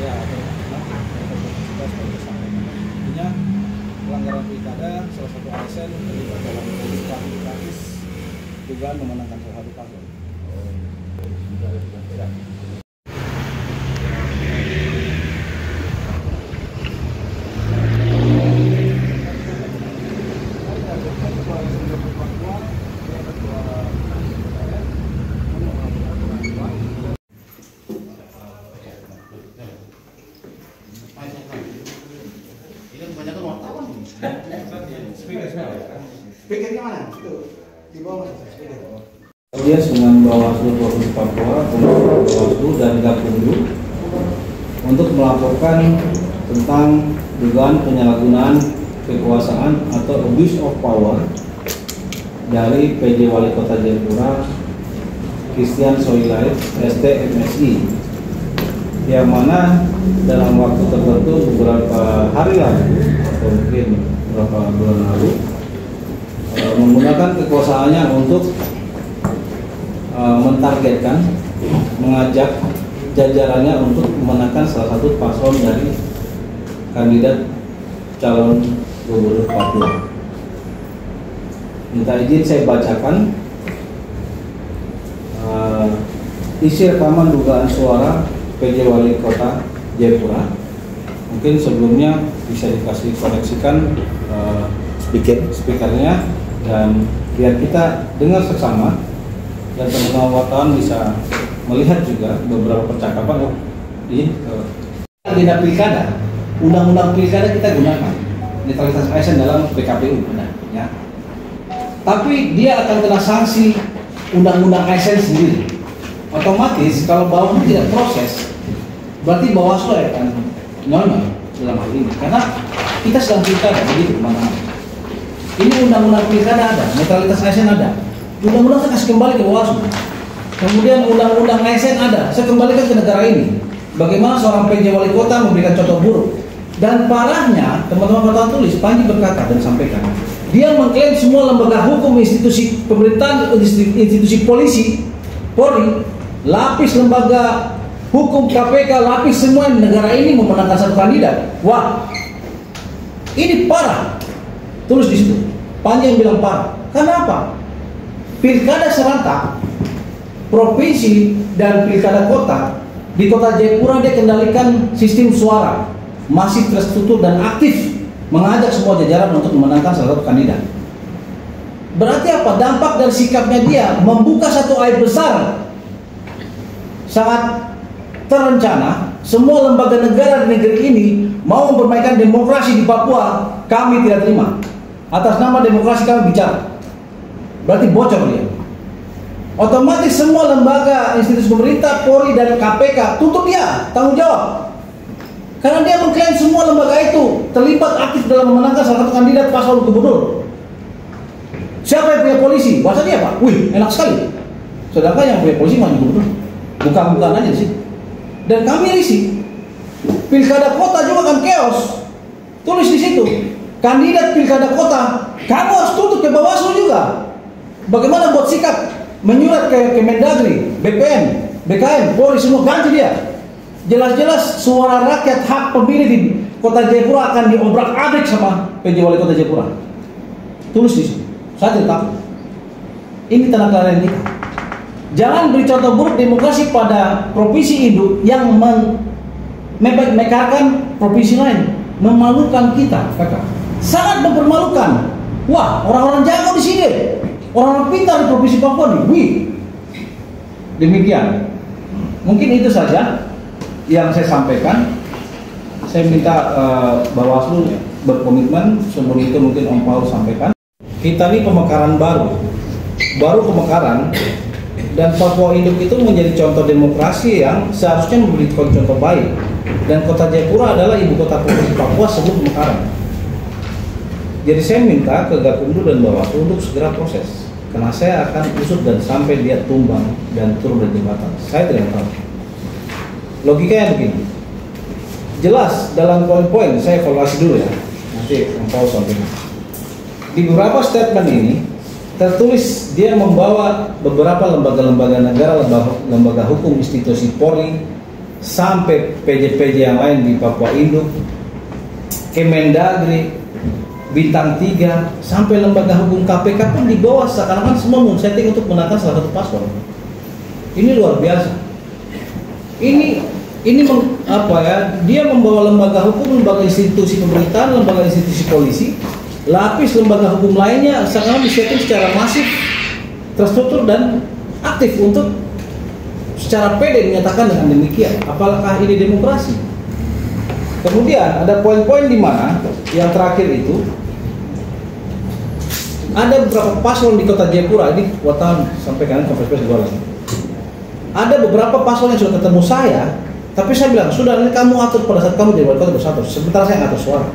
ya atau intinya pelanggaran pilkada salah satu ASN terlibat dalam praktis dugaan memenangkan salah satu paslon. Speakernya mana? Tuh, di bawah speaker. Dia dengan Bawaslu Provinsi Papua, Bawaslu dan Gakumdu untuk melaporkan tentang dugaan penyalahgunaan kekuasaan atau abuse of power dari PJ Wali Kota Jayapura Christian Soilait ST MSI, yang mana dalam waktu tertentu beberapa hari lalu atau mungkin beberapa bulan lalu menggunakan kekuasaannya untuk mentargetkan, mengajak jajarannya untuk memenangkan salah satu paslon dari kandidat calon gubernur Papua. Minta izin saya bacakan isi rekaman dugaan suara PJ Wali Kota Jayapura. Mungkin sebelumnya bisa dikasih koneksikan speakernya dan biar kita dengar bersama dan teman-teman wartawan bisa melihat juga beberapa percakapan di agenda pilkada. Undang-undang pilkada kita gunakan netralitas ASN dalam PKPU, ya. Tapi dia akan kena sanksi undang-undang ASN sendiri. Otomatis kalau Bawaslu tidak proses, berarti Bawaslu akan nol dalam hal ini. Karena kita sedang pilkada, begitu teman-teman. Ini undang-undang pilkada ada, netralitas ASN ada. Undang-undang saya kasih kembali ke Bawaslu. Kemudian undang-undang ASN ada, saya kembalikan ke negara ini. Bagaimana seorang PJ Wali Kota memberikan contoh buruk. Dan parahnya, teman-teman tulis, Panji berkata dan sampaikan, dia mengklaim semua lembaga hukum, institusi pemerintahan, institusi polisi, Polri, lapis lembaga hukum KPK, lapis semua negara ini memenangkan satu kandidat. Wah, ini parah. Tulis di situ. Panji yang bilang parah. Kenapa? Pilkada serentak, provinsi dan pilkada kota di Kota Jayapura dia kendalikan sistem suara, masih terstruktur dan aktif mengajak semua jajaran untuk memenangkan salah satu kandidat. Berarti apa? Dampak dari sikapnya dia membuka satu aib besar. Sangat terencana, semua lembaga negara di negeri ini mau mempermainkan demokrasi di Papua, kami tidak terima. Atas nama demokrasi kami bicara. Berarti bocor dia. Otomatis semua lembaga, institusi pemerintah, Polri dan KPK tutup dia, tanggung jawab. Karena dia mengklaim semua lembaga itu terlibat aktif dalam memenangkan salah satu kandidat paslon gubernur. Siapa yang punya polisi? Bahasa dia Pak. Wih, enak sekali. Sedangkan yang punya polisi maju gubernur. Bukan aja di situ. Dan kami risih. Pilkada kota juga kan chaos. Tulis di situ. Kandidat pilkada kota, kamu harus tutup ke Bawaslu juga. Bagaimana buat sikap menyurat ke Mendagri, BPN, BKN, Polri semua ganti dia. Jelas-jelas suara rakyat hak pemilih di Kota Jayapura akan diobrak-abrik sama PJ Wali Kota Jayapura. Tulis di situ. Saya tidak takut. Ini tanda kelalaian kita. Jangan beri contoh buruk demokrasi pada provinsi induk yang memekarkan provinsi lain, memalukan kita, kakak. Sangat mempermalukan. Wah, orang-orang jago di sini, orang-orang pintar di provinsi Papua nih. Wih. Demikian. Mungkin itu saja yang saya sampaikan. Saya minta Bawaslu berkomitmen. Sebelum itu mungkin Om Paul sampaikan. Kita ini pemekaran baru pemekaran, dan Papua Induk itu menjadi contoh demokrasi yang seharusnya memberikan contoh baik. Dan Kota Jayapura adalah ibu kota provinsi Papua sebelum pemekaran. Jadi saya minta ke Gakumdu dan Bawaslu untuk segera proses, karena saya akan usut dan sampai dia tumbang dan turun dari jembatan. Saya tidak tahu. Logikanya begini. Jelas dalam poin-poin, saya evaluasi dulu ya. Nanti Om Paul sampaikan. Di beberapa statement ini tertulis dia membawa beberapa lembaga-lembaga negara, lembaga hukum, institusi Polri, sampai PJ-PJ yang lain di Papua Induk, Kemendagri, Bintang 3, sampai lembaga hukum KPK pun di bawah seakan-akan semua men-setting untuk menangkan salah satu paslon. Ini luar biasa. Dia membawa lembaga hukum, lembaga institusi pemerintahan, lembaga institusi polisi, lapis lembaga hukum lainnya seakan-akan disetting secara masif, terstruktur dan aktif untuk secara pede menyatakan dengan demikian. Apakah ini demokrasi? Kemudian ada poin-poin di mana yang terakhir itu ada beberapa paslon di Kota Jayapura, ini wartawan sampaikan konferensi pers dua lagi. Ada beberapa paslon yang sudah ketemu saya, tapi saya bilang sudah, ini kamu atur pada saat kamu jadi wali kota bersatu. Sebentar saya ngatur suara.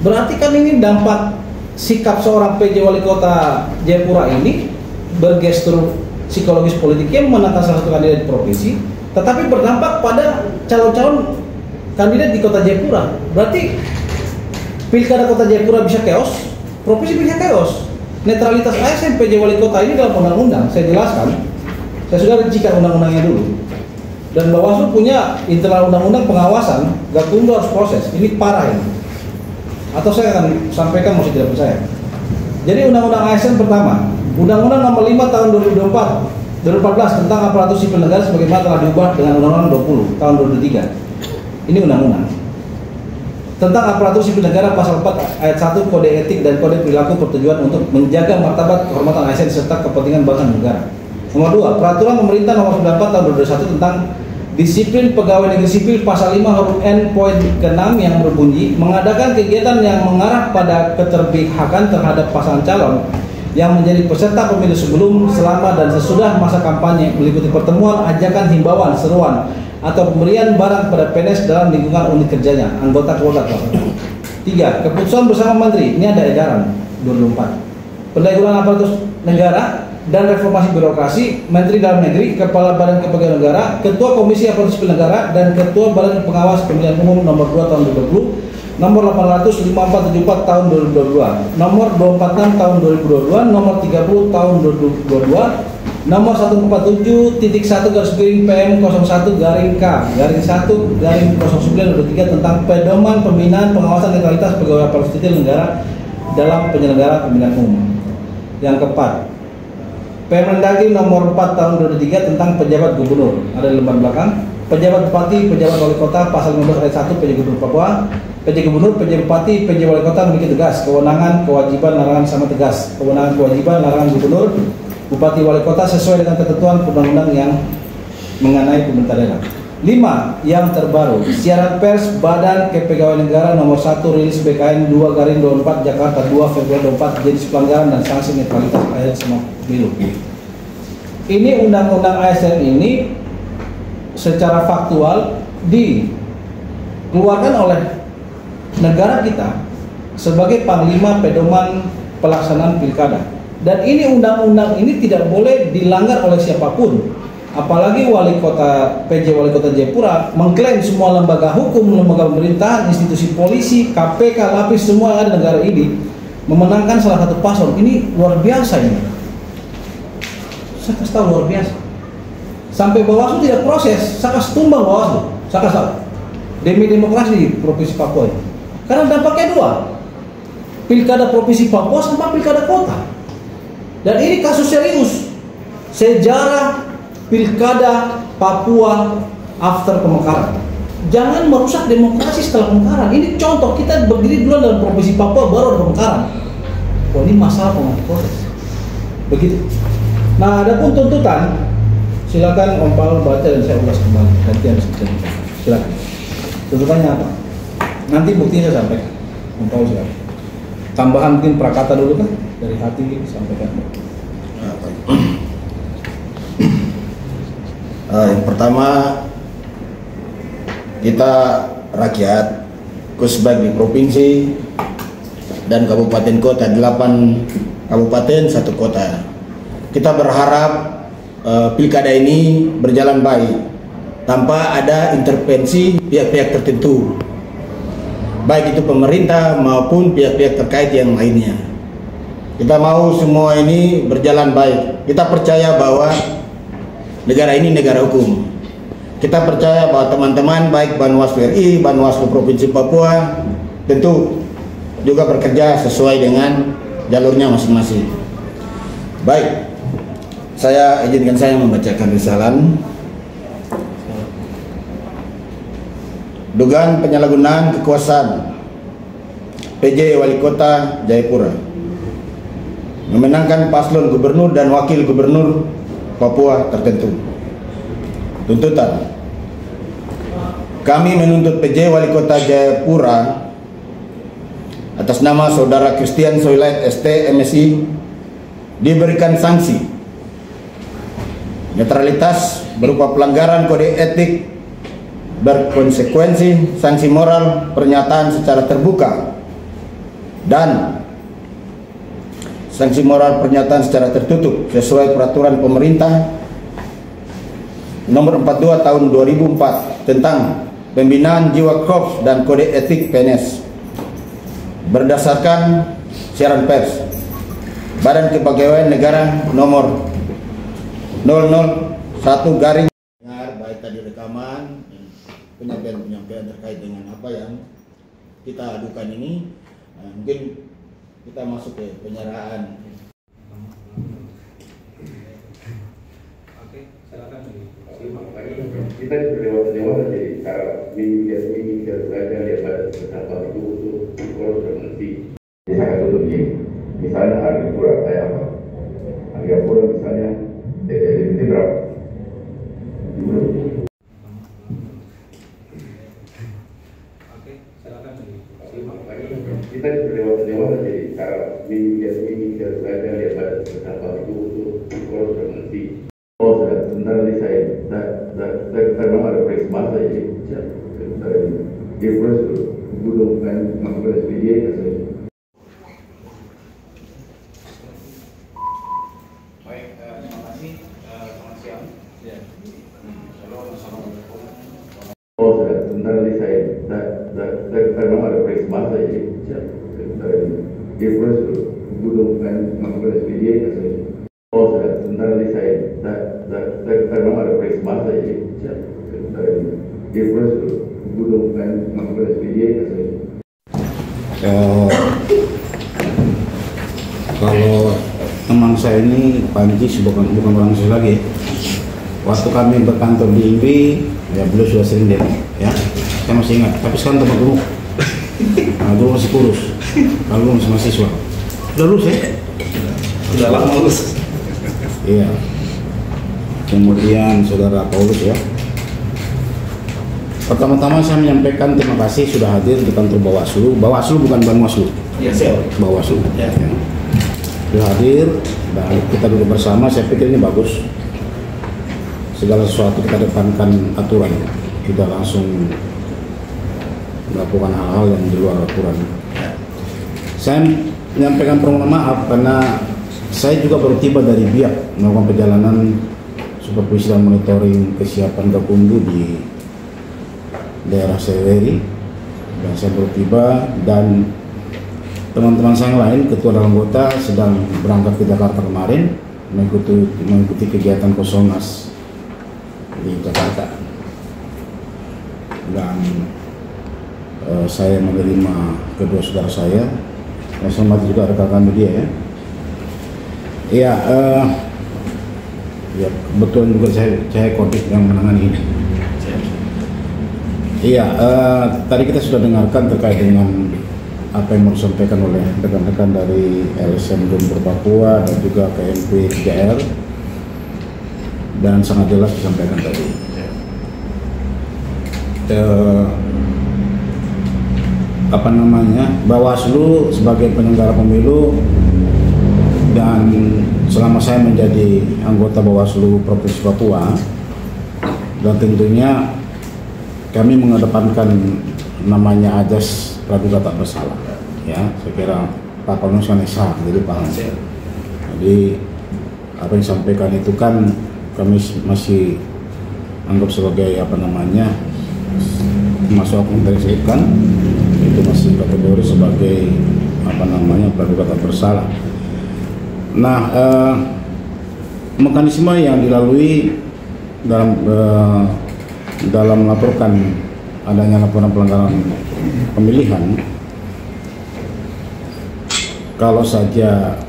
Berarti kan ini dampak sikap seorang PJ wali kota Jayapura ini bergestur psikologis politik yang memenangkan salah satu kandidat di provinsi, tetapi berdampak pada calon-calon kandidat di Kota Jayapura. Berarti pilkada Kota Jayapura bisa chaos, provinsi bisa chaos. Netralitas ASN PJ wali kota ini dalam undang-undang, saya jelaskan. Saya sudah rincikan undang-undangnya dulu. Dan Bawaslu punya internal undang-undang pengawasan, Gakumdu harus proses. Ini parah ini. Atau saya akan sampaikan masih tidak percaya. Jadi undang-undang ASN pertama, Undang-Undang Nomor 5 Tahun 2014 tentang aparatur sipil negara sebagaimana telah diubah dengan Undang-Undang 20 Tahun 2003. Ini undang-undang tentang aparatur sipil negara pasal 4 ayat 1 Kode Etik dan Kode Perilaku bertujuan untuk menjaga martabat kehormatan ASN serta kepentingan bangsa dan negara. Nomor 2, Peraturan Pemerintah Nomor 94 Tahun 2021 tentang Disiplin Pegawai Negeri Sipil pasal 5 huruf N poin ke-6 yang berbunyi mengadakan kegiatan yang mengarah pada keterpihakan terhadap pasangan calon yang menjadi peserta pemilu sebelum, selama, dan sesudah masa kampanye meliputi pertemuan, ajakan, himbauan, seruan, atau pemberian barang kepada PNS dalam lingkungan unit kerjanya, anggota keluarga. 3. Keputusan bersama Menteri, ini ada edaran 2004. Pendayagunaan aparatur negara dan reformasi birokrasi, Menteri Dalam Negeri, Kepala Badan Kepegawaian Negara, Ketua Komisi Aparatur Sipil Negara, dan Ketua Badan Pengawas Pemilihan Umum Nomor 2 Tahun 2020, Nomor 854/74 Tahun 2022, Nomor 246 Tahun 2022, Nomor 30 Tahun 2022, Nomor 147/PM01-K/1-09/09/23 tentang pedoman pembinaan pengawasan netralitas pegawai aparatur sipil negara dalam penyelenggaraan pemilihan umum. Yang keempat, Permendagri Nomor 4 Tahun 2023 tentang pejabat gubernur. Ada di lembar belakang. Pejabat bupati, pejabat wali kota, pasal 15 ayat 1 PJ Gubernur Papua. PJ Gubernur, PJ Bupati, PJ Wali Kota memiliki tegas kewenangan, kewajiban, larangan sama tegas. Kewenangan, kewajiban, larangan Gubernur, Bupati, Wali Kota sesuai dengan ketentuan undang-undang yang mengenai pemerintah daerah. 5. Yang terbaru, siaran pers Badan Kepegawaian Negara Nomor 1 rilis BKN 2/24 Jakarta 2 Februari 24 jenis pelanggaran dan sanksi netralitas ASN sama pemilu. Ini undang-undang ASN ini secara faktual dikeluarkan oleh negara kita sebagai panglima pedoman pelaksanaan pilkada. Dan ini undang-undang ini tidak boleh dilanggar oleh siapapun. Apalagi wali kota PJ Wali Kota Jayapura mengklaim semua lembaga hukum, lembaga pemerintahan, institusi polisi, KPK, lapis semua yang ada di negara ini memenangkan salah satu paslon. Ini luar biasa ini. Saya kasih tahu luar biasa. Sampai Bawaslu tidak proses, saya kasih tumbang Bawaslu. Saya kasih tahu. Demi demokrasi di Provinsi Papua ini. Karena dampaknya dua. Pilkada Provinsi Papua sama pilkada kota. Dan ini kasus serius. Sejarah pilkada Papua after pemekaran. Jangan merusak demokrasi setelah pemekaran. Ini contoh, kita berdiri duluan dalam provinsi Papua baru ada pemekaran. Oh, ini masalah pengambil proses. Begitu. Nah, ada pun tuntutan. Silakan Om Paul baca dan saya ulas kembali. Gantian silakan. Tuntutannya apa? Nanti buktinya saya sampaikan. Om Paul silakan. Tambahan mungkin prakata dulu kan dari hati sampaikan. Yang pertama, kita rakyat khususnya di provinsi dan kabupaten kota, 8 kabupaten 1 kota. Kita berharap pilkada ini berjalan baik tanpa ada intervensi pihak-pihak tertentu, baik itu pemerintah maupun pihak-pihak terkait yang lainnya. Kita mau semua ini berjalan baik. Kita percaya bahwa negara ini negara hukum. kita percaya bahwa teman-teman baik Bawaslu RI, Bawaslu Provinsi Papua tentu juga bekerja sesuai dengan jalurnya masing-masing. Baik, saya izinkan saya membacakan risalah. Dugaan penyalahgunaan kekuasaan PJ Wali Kota Jayapura memenangkan paslon gubernur dan wakil gubernur Papua tertentu. Tuntutan: kami menuntut PJ Wali Kota Jayapura atas nama Saudara Christian Soilait ST MSI diberikan sanksi netralitas berupa pelanggaran kode etik berkonsekuensi, sanksi moral, pernyataan secara terbuka, dan sanksi moral pernyataan secara tertutup sesuai peraturan pemerintah nomor 42 tahun 2004 tentang pembinaan jiwa korps dan kode etik PNS berdasarkan siaran pers Badan Kepegawaian Negara nomor 001 garing baik tadi rekaman penyampaian terkait dengan apa yang kita adukan ini. Mungkin kita masuk ke penyerahan. Kita dewan jadi cara mimpi belajar dia pada betapa itu kalau berhenti. Saya tutup ini, misalnya harga pura kayak apa? Harga pura misalnya itu berapa? Kita dewan jadi cara mimpi belajar dia pada betapa itu kalau berhenti. Oh, sebentar lagi saya memang ada presma saya ini. Dia terus belum kan masuk SPJ kasih. Baik, terima kasih. Selamat siang. Ya. Assalamualaikum. Oh, sebentar lagi saya memang ada presma saya ini. Dia terus belum kan masuk SPJ kasih. Oh, sebentar lagi saya memang ada presma saya ini. Dia terus belum kan masuk SPJ kasih. Kalau teman saya ini Panji bukan orang saya lagi. Waktu kami berkantor di INBI, ya beliau sudah sering demo, ya. Saya masih ingat. Tapi sekarang tempat dulu, dulu masih kurus, kalau masih mahasiswa. Udah lulus ya? Sudah lama lulus. Iya. Kemudian saudara Paulus ya. Pertama-tama saya menyampaikan terima kasih sudah hadir di kantor Bawaslu. Bawaslu bukan Banwaslu. Iya, siap. Bawaslu. Ya. Sudah hadir dan kita duduk bersama. Saya pikir ini bagus. Segala sesuatu kita depankan aturan. Tidak langsung melakukan hal-hal yang di luar aturan. Saya menyampaikan permohonan maaf karena saya juga baru tiba dari Biak melakukan perjalanan supervisi dan monitoring kesiapan Gakumdu di daerah Seweri, dan saya baru tiba dan teman-teman saya yang lain, ketua dan anggota sedang berangkat ke Jakarta kemarin mengikuti kegiatan Kosongas di Jakarta, dan saya menerima kedua saudara saya. Saya hormati juga rekan-rekan media ya. Iya, ya kebetulan juga saya Kodik yang menangani ini. Iya, tadi kita sudah dengarkan terkait dengan apa yang mau disampaikan oleh rekan-rekan dari LSM Gubernur Papua dan juga KMP 3R, dan sangat jelas disampaikan tadi. Bawaslu sebagai penyelenggara pemilu, dan selama saya menjadi anggota Bawaslu Provinsi Papua, dan tentunya kami mengedepankan namanya ajas praduga tak bersalah. Ya, saya kira Pak Panus kan sah, jadi paham. Jadi apa yang disampaikan itu kan kami masih anggap sebagai masuk akun kan, itu masih kategori sebagai praduga tak bersalah. Nah, mekanisme yang dilalui dalam dalam melaporkan adanya laporan pelanggaran pemilihan, kalau saja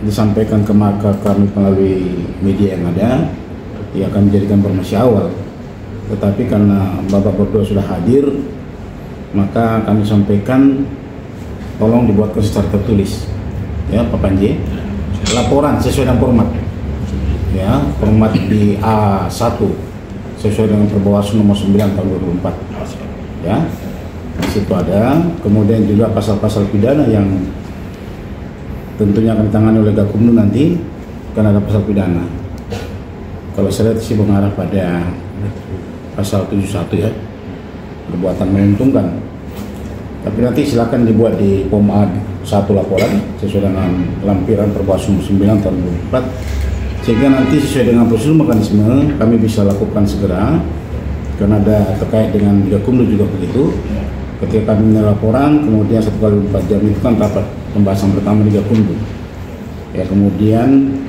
disampaikan ke kami melalui media yang ada, ya akan menjadikan informasi awal. Tetapi karena Bapak berdua sudah hadir, maka kami sampaikan tolong dibuatkan secara tertulis, ya Pak Panji, laporan sesuai dengan format, ya format di A1 sesuai dengan Perbawaslu nomor 9 tahun 2004, ya di situ ada. Kemudian juga pasal-pasal pidana yang tentunya akan ditangani oleh Gakumdu nanti, karena ada pasal pidana. Kalau saya lihat sih mengarah pada pasal 71, ya, perbuatan menguntungkan. Tapi nanti silakan dibuat di POM A1 laporan sesuai dengan lampiran Perbawaslu 9 tahun 2004, sehingga nanti sesuai dengan prosedur mekanisme kami bisa lakukan segera, karena ada terkait dengan Gakumdu juga begitu. Ketika kami menerima laporan, kemudian 1 kali 4 jam itu kan rapat pembahasan pertama di Gakumdu. Ya, kemudian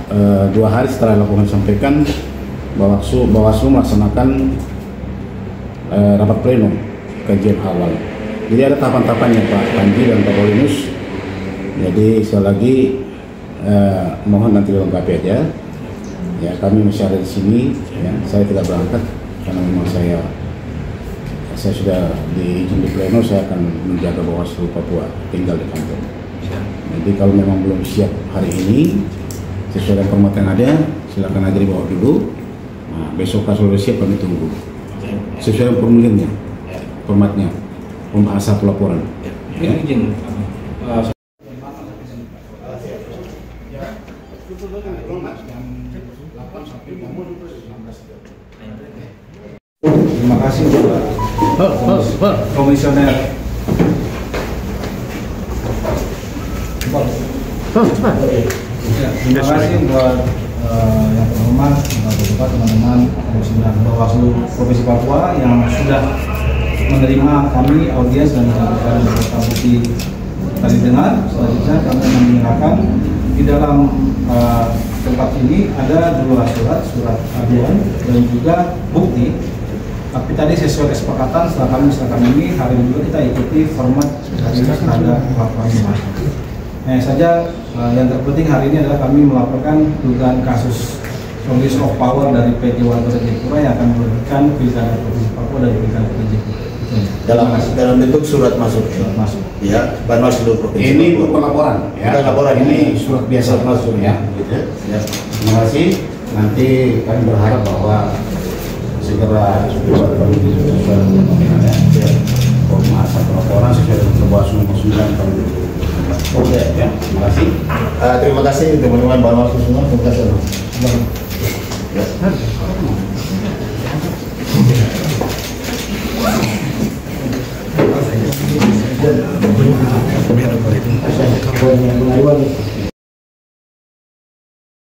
2 hari setelah laporan disampaikan, Bawaslu melaksanakan rapat pleno kajian awal. Jadi ada tahapan-tahapannya Pak Panji dan Pak Paulinus. Jadi sekali lagi mohon nanti dilengkapi aja. Ya, kami masih ada di sini. Ya, saya tidak berangkat karena memang saya sudah diizin di pleno. Saya akan menjaga Bawaslu Papua, tinggal di kantor. Jadi kalau memang belum siap hari ini sesuai dengan format yang ada, silakan aja dibawa dulu. Nah, besok kalau sudah siap kami tunggu sesuai dengan formulirnya, formatnya, A1 laporan. Ya. Izin. Terima kasih Pak Komisioner. Ya, terima kasih buat yang terhormat, Bapak teman-teman Komisioner Bawaslu Provinsi Papua yang sudah menerima kami audiens dan menyampaikan beberapa bukti tadi dengar. Selanjutnya kami menyerahkan di dalam tempat ini ada 2 surat aduan dan juga bukti. Tapi tadi sesuai kesepakatan setelah kami misalkan ini, hari ini juga kita ikuti format hari ini ada laporan. Hanya saja yang terpenting hari ini adalah kami melaporkan dugaan kasus abuse of power dari PT Wali Jayapura yang akan merugikan pilkada Provinsi Papua dari pilkada Jayapura. Dalam bentuk surat masuk. Ya, Bawaslu Provinsi. Ini bukan laporan, ya. Bukan laporan, ini surat biasa masuk, ya. Gitu. Ya. Terima kasih. Nanti kami berharap bahwa segera dibuat sesuai dengan format laporan sesuai dengan Perbawaslu nomor 9 tahun 2004. Oke, Ya, terima kasih. Terima kasih teman-teman Bawaslu semua. Terima kasih. Ya.